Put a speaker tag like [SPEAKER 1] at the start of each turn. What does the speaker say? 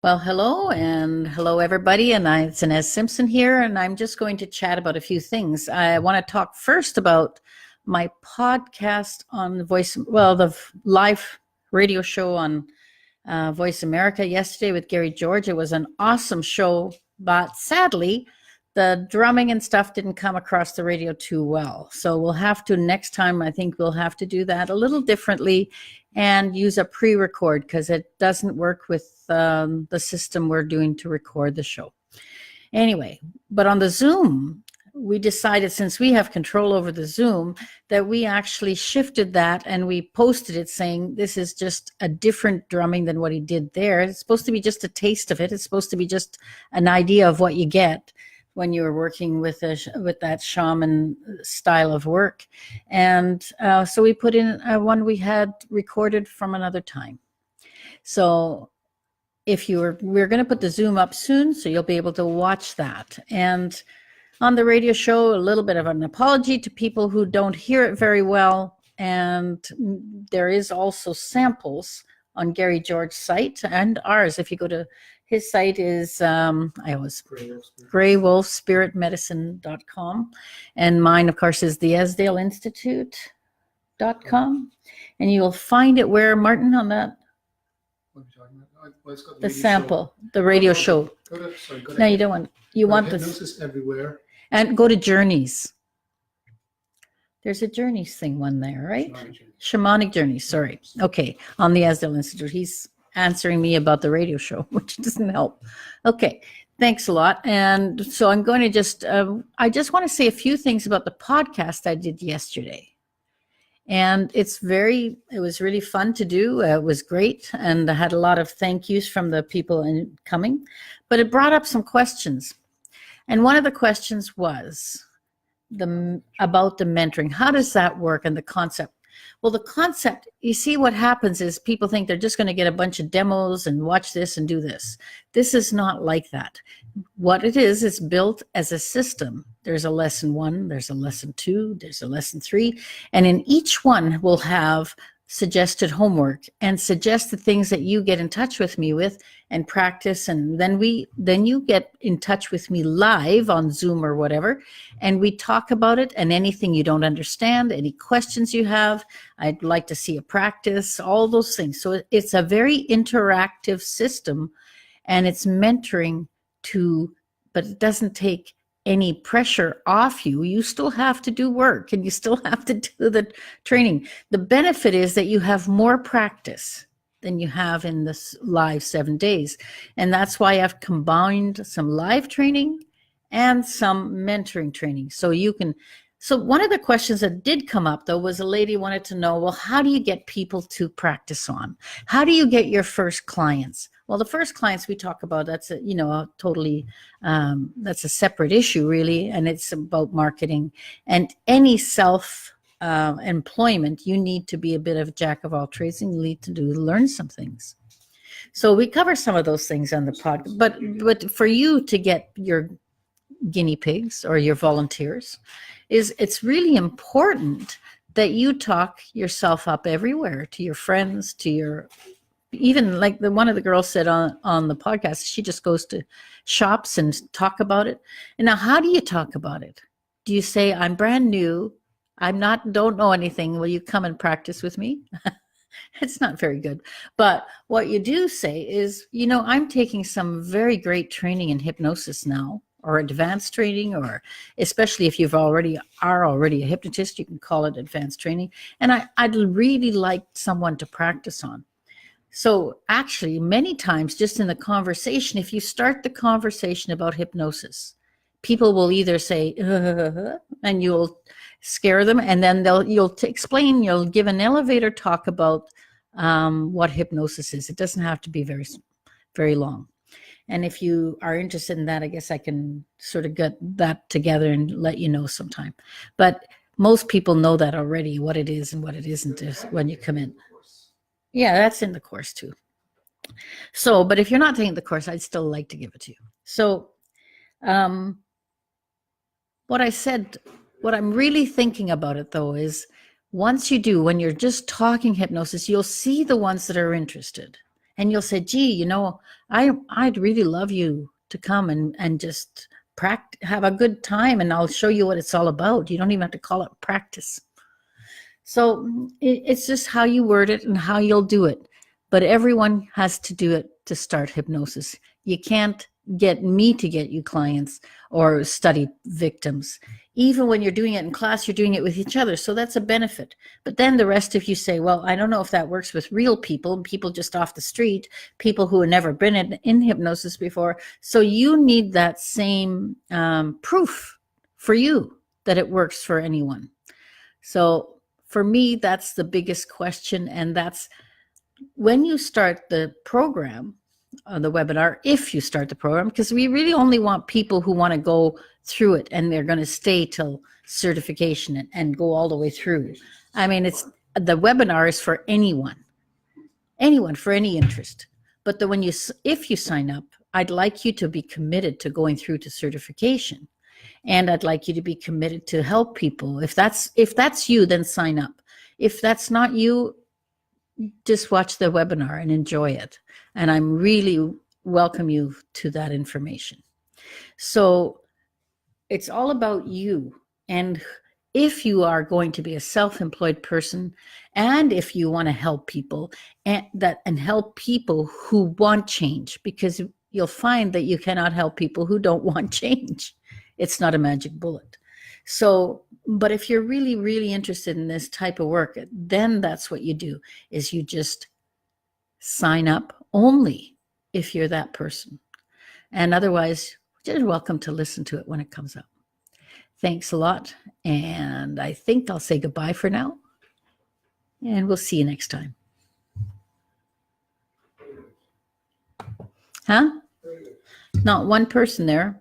[SPEAKER 1] Well, hello and hello everybody, and it's Ines Simpson here, and I'm just going to chat about a few things. I want to talk first about my podcast on the live radio show on Voice America yesterday with Gary George. It was an awesome show, but sadly, the drumming and stuff didn't come across the radio too well. So we'll have to next time. I think we'll have to do that a little differently and use a pre-record because it doesn't work with the system we're doing to record the show. Anyway, but on the Zoom, we decided, since we have control over the Zoom, that we actually shifted that and we posted it saying this is just a different drumming than what he did there. It's supposed to be just a taste of it. It's supposed to be just an idea of what you get when you're working with that shaman style of work. And so we put in one we had recorded from another time. So we're going to put the Zoom up soon, so you'll be able to watch that. And on the radio show, a little bit of an apology to people who don't hear it very well. And there is also samples on Gary George's site and ours. If you go to his site is greywolfspiritmedicine.com. And mine, of course, is the esdaleinstitute.com. And you will find it where, Martin, on that?
[SPEAKER 2] What are you talking about? Well, it's got
[SPEAKER 1] The sample, the radio show.
[SPEAKER 2] Go
[SPEAKER 1] No, you don't want, you want this.
[SPEAKER 2] Hypnosis everywhere.
[SPEAKER 1] And go to Journeys. There's a Journeys thing one there, right? Shamanic Journeys, sorry. Okay, on the Asdale Institute. He's answering me about the radio show, which doesn't help. Okay, thanks a lot. And so I'm going to I just want to say a few things about the podcast I did yesterday. And it was really fun to do. It was great. And I had a lot of thank yous from the people coming, but it brought up some questions. And one of the questions was about the mentoring. How does that work and the concept? Well, the concept, you see, what happens is people think they're just going to get a bunch of demos and watch this and do this. This is not like that. What it is, it's built as a system. There's a lesson 1, there's a lesson 2, there's a lesson 3, and in each one we'll have suggested homework and suggest the things that you get in touch with me with and practice, and then you get in touch with me live on Zoom or whatever, and we talk about it and anything you don't understand, any questions you have, I'd like to see a practice, all those things. So it's a very interactive system, and it's mentoring but it doesn't take any pressure off you. You still have to do work and you still have to do the training. The benefit is that you have more practice than you have in this live 7 days. And that's why I've combined some live training and some mentoring training. So one of the questions that did come up, though, was a lady wanted to know, well, how do you get people to practice on? How do you get your first clients? Well, the first clients we talk about, that's a separate issue, really, and it's about marketing. And any self-employment, you need to be a bit of a jack of all trades, and you need to learn some things. So we cover some of those things on the pod, but for you to get your guinea pigs or your volunteers, it's really important that you talk yourself up everywhere, to your friends, even like one of the girls said on the podcast, she just goes to shops and talk about it. And now, how do you talk about it? Do you say, I'm brand new, don't know anything, will you come and practice with me? It's not very good. But what you do say is, I'm taking some very great training in hypnosis now, or advanced training, or especially if are already a hypnotist, you can call it advanced training. And I'd really like someone to practice on. So actually, many times just in the conversation, if you start the conversation about hypnosis, people will either say, and you'll scare them, and then you'll explain, you'll give an elevator talk about what hypnosis is. It doesn't have to be very, very long. And if you are interested in that, I guess I can sort of get that together and let you know sometime. But most people know that already, what it is and what it isn't when you come in. Yeah, that's in the course too. So, but if you're not taking the course, I'd still like to give it to you. So, what I'm really thinking about it though is, once you do, when you're just talking hypnosis, you'll see the ones that are interested. and you'll say, gee, I'd really love you to come and just practice, have a good time, and I'll show you what it's all about. You don't even have to call it practice. So it's just how you word it and how you'll do it. But everyone has to do it to start hypnosis. You can't get me to get you clients or study victims. Even when you're doing it in class, you're doing it with each other. So that's a benefit. But then the rest of you say, well, I don't know if that works with real people just off the street, people who have never been in hypnosis before. So you need that same proof for you that it works for anyone. So for me, that's the biggest question. And that's when you start the program, the webinar, if you start the program, because we really only want people who want to go through it and they're going to stay till certification and go all the way through. I mean, the webinar is for anyone for any interest. But if you sign up, I'd like you to be committed to going through to certification. And I'd like you to be committed to help people. If that's you, then sign up. If that's not you, just watch the webinar and enjoy it. And I'm really welcome you to that information. So it's all about you. And if you are going to be a self-employed person, and if you want to help people and help people who want change, because you'll find that you cannot help people who don't want change. It's not a magic bullet. So, but if you're really, really interested in this type of work, then that's what you do, is you just sign up only if you're that person. And otherwise, you're welcome to listen to it when it comes up. Thanks a lot. And I think I'll say goodbye for now. And we'll see you next time. Huh? Not one person there.